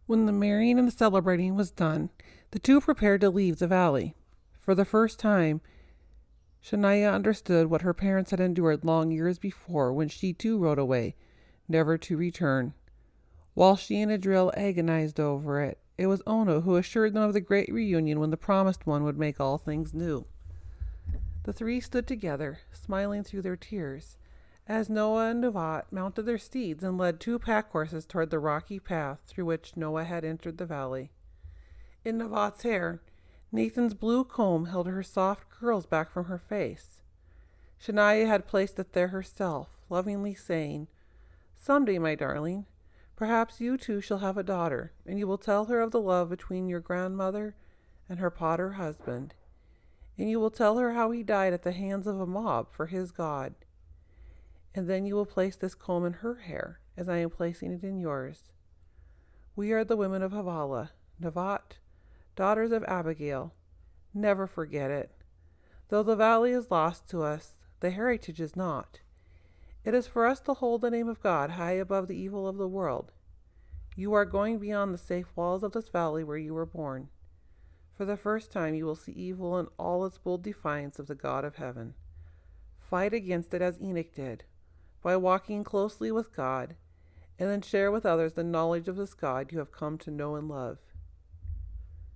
When the marrying and the celebrating was done, the two prepared to leave the valley. For the first time, Shania understood what her parents had endured long years before when she too rode away, never to return. While she and Adriel agonized over it, it was Ona who assured them of the great reunion when the promised one would make all things new. The three stood together, smiling through their tears, as Noah and Navat mounted their steeds and led two pack horses toward the rocky path through which Noah had entered the valley. In Navat's hair, Nathan's blue comb held her soft curls back from her face. Shania had placed it there herself, lovingly saying, "Someday, my darling, perhaps you too shall have a daughter, and you will tell her of the love between your grandmother and her potter husband, and you will tell her how he died at the hands of a mob for his God. And then you will place this comb in her hair, as I am placing it in yours. We are the women of Havilah, Navat, daughters of Abigail. Never forget it. Though the valley is lost to us, the heritage is not. It is for us to hold the name of God high above the evil of the world. You are going beyond the safe walls of this valley where you were born. For the first time you will see evil in all its bold defiance of the God of heaven. Fight against it as Enoch did, by walking closely with God, and then share with others the knowledge of this God you have come to know and love."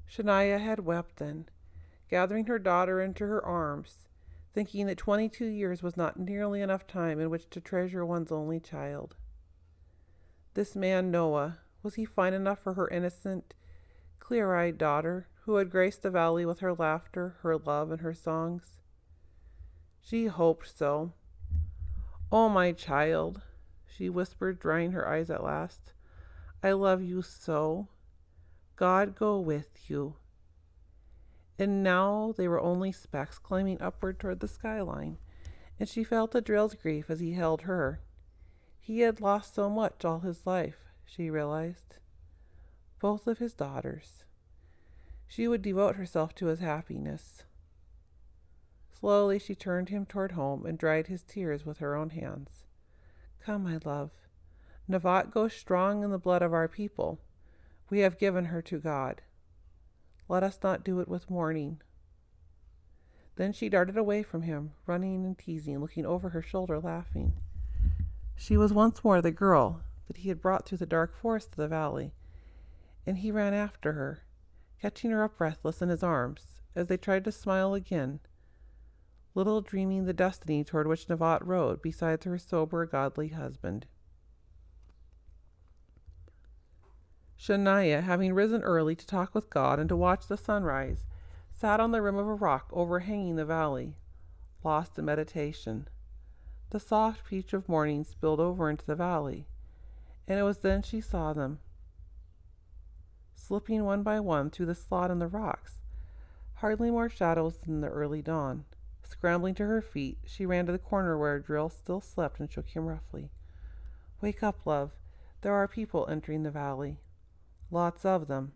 Shania had wept then, gathering her daughter into her arms, thinking that 22 years was not nearly enough time in which to treasure one's only child. This man Noah, was he fine enough for her innocent, clear-eyed daughter, who had graced the valley with her laughter, her love, and her songs? She hoped so. "Oh, my child," she whispered, drying her eyes at last, "I love you so. God go with you." And now they were only specks climbing upward toward the skyline, and she felt Adriel's grief as he held her. He had lost so much all his life, she realized. Both of his daughters. She would devote herself to his happiness. Slowly she turned him toward home and dried his tears with her own hands. "Come, my love. Navat goes strong in the blood of our people. We have given her to God. Let us not do it with mourning." Then she darted away from him, running and teasing, looking over her shoulder, laughing. She was once more the girl that he had brought through the dark forest to the valley, and he ran after her, catching her up breathless in his arms, as they tried to smile again, little dreaming the destiny toward which Navat rode beside her sober, godly husband. Shania, having risen early to talk with God and to watch the sunrise, sat on the rim of a rock overhanging the valley, lost in meditation. The soft peach of morning spilled over into the valley, and it was then she saw them, slipping one by one through the slot in the rocks, hardly more shadows than the early dawn. Scrambling to her feet, she ran to the corner where Adriel still slept and shook him roughly. "Wake up, love. There are people entering the valley. Lots of them."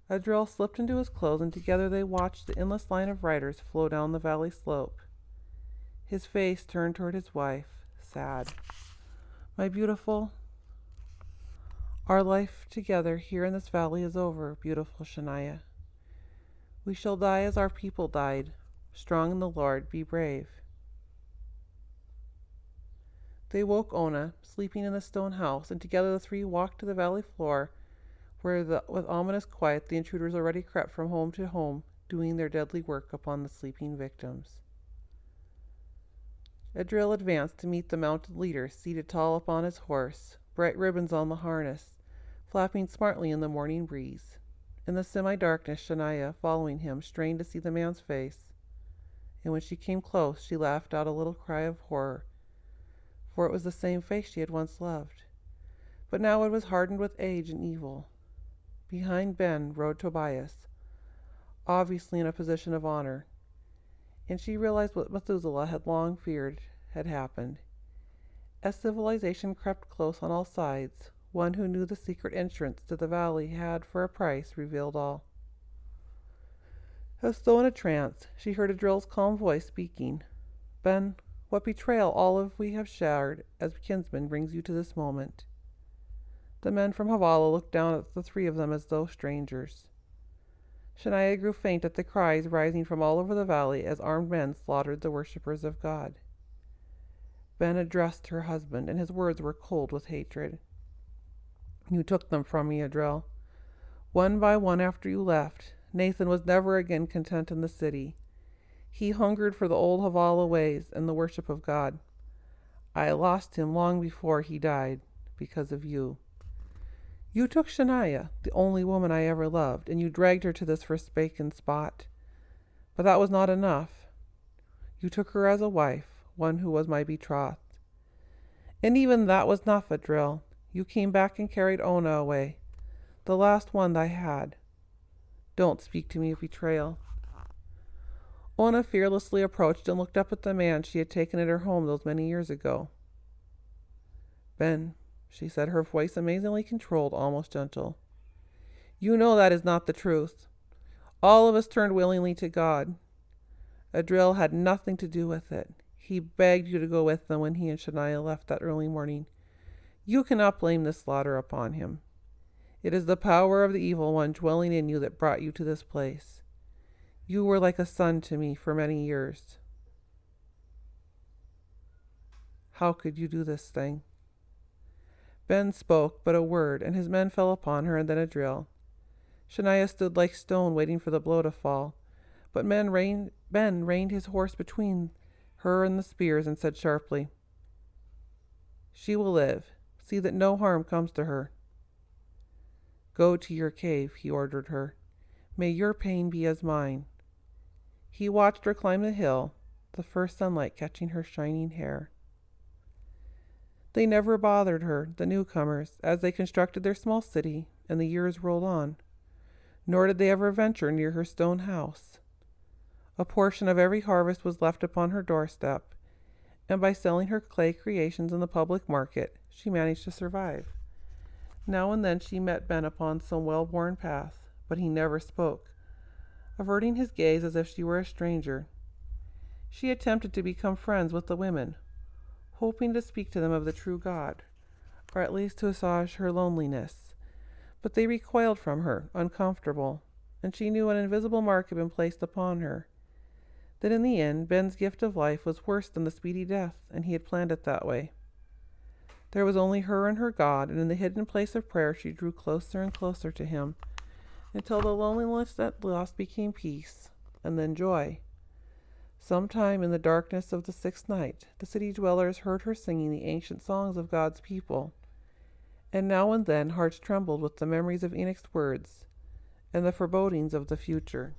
Adriel slipped into his clothes, and together they watched the endless line of riders flow down the valley slope. His face turned toward his wife, sad. "My beautiful, our life together here in this valley is over, beautiful Shania. We shall die as our people died. Strong in the Lord, be brave." They woke Ona, sleeping in the stone house, and together the three walked to the valley floor, where with ominous quiet the intruders already crept from home to home, doing their deadly work upon the sleeping victims. Adriel advanced to meet the mounted leader, seated tall upon his horse, bright ribbons on the harness, flapping smartly in the morning breeze. In the semi-darkness, Shania, following him, strained to see the man's face, and when she came close, she laughed out a little cry of horror, for it was the same face she had once loved. But now it was hardened with age and evil. Behind Ben rode Tobias, obviously in a position of honor, and she realized what Methuselah had long feared had happened. As civilization crept close on all sides, one who knew the secret entrance to the valley had, for a price, revealed all. As though in a trance, she heard Adriel's calm voice speaking. "Ben, what betrayal all of we have shared as kinsmen brings you to this moment?" The men from Havala looked down at the three of them as though strangers. Shania grew faint at the cries rising from all over the valley as armed men slaughtered the worshippers of God. Ben addressed her husband, and his words were cold with hatred. You took them from me, Adriel. One by one after you left, Nathan was never again content in the city. He hungered for the old Havala ways and the worship of God. I lost him long before he died because of you. You took Shania, the only woman I ever loved, and you dragged her to this forsaken spot. But that was not enough. You took her as a wife, one who was my betrothed. And even that was not Adriel. You came back and carried Ona away, the last one I had. Don't speak to me of betrayal. Ona fearlessly approached and looked up at the man she had taken at her home those many years ago. Ben, she said, her voice amazingly controlled, almost gentle. You know that is not the truth. All of us turned willingly to God. Adriel had nothing to do with it. He begged you to go with them when he and Shania left that early morning. You cannot blame this slaughter upon him. It is the power of the evil one dwelling in you that brought you to this place. You were like a son to me for many years. How could you do this thing? Ben spoke but a word, and his men fell upon her, and then Adriel. Shania stood like stone, waiting for the blow to fall. But Ben reined his horse between her and the spears and said sharply, She will live. See that no harm comes to her. Go to your cave, he ordered her. May your pain be as mine. He watched her climb the hill, the first sunlight catching her shining hair. They never bothered her, the newcomers, as they constructed their small city, and the years rolled on. Nor did they ever venture near her stone house. A portion of every harvest was left upon her doorstep, and by selling her clay creations in the public market, she managed to survive. Now and then she met Ben upon some well-worn path, but he never spoke, averting his gaze as if she were a stranger. She attempted to become friends with the women, hoping to speak to them of the true God, or at least to assuage her loneliness. But they recoiled from her, uncomfortable, and she knew an invisible mark had been placed upon her. That in the end, Ben's gift of life was worse than the speedy death, and he had planned it that way. There was only her and her God, and in the hidden place of prayer she drew closer and closer to him, until the loneliness at last became peace, and then joy. Sometime in the darkness of the sixth night, the city dwellers heard her singing the ancient songs of God's people, and now and then hearts trembled with the memories of Enoch's words and the forebodings of the future.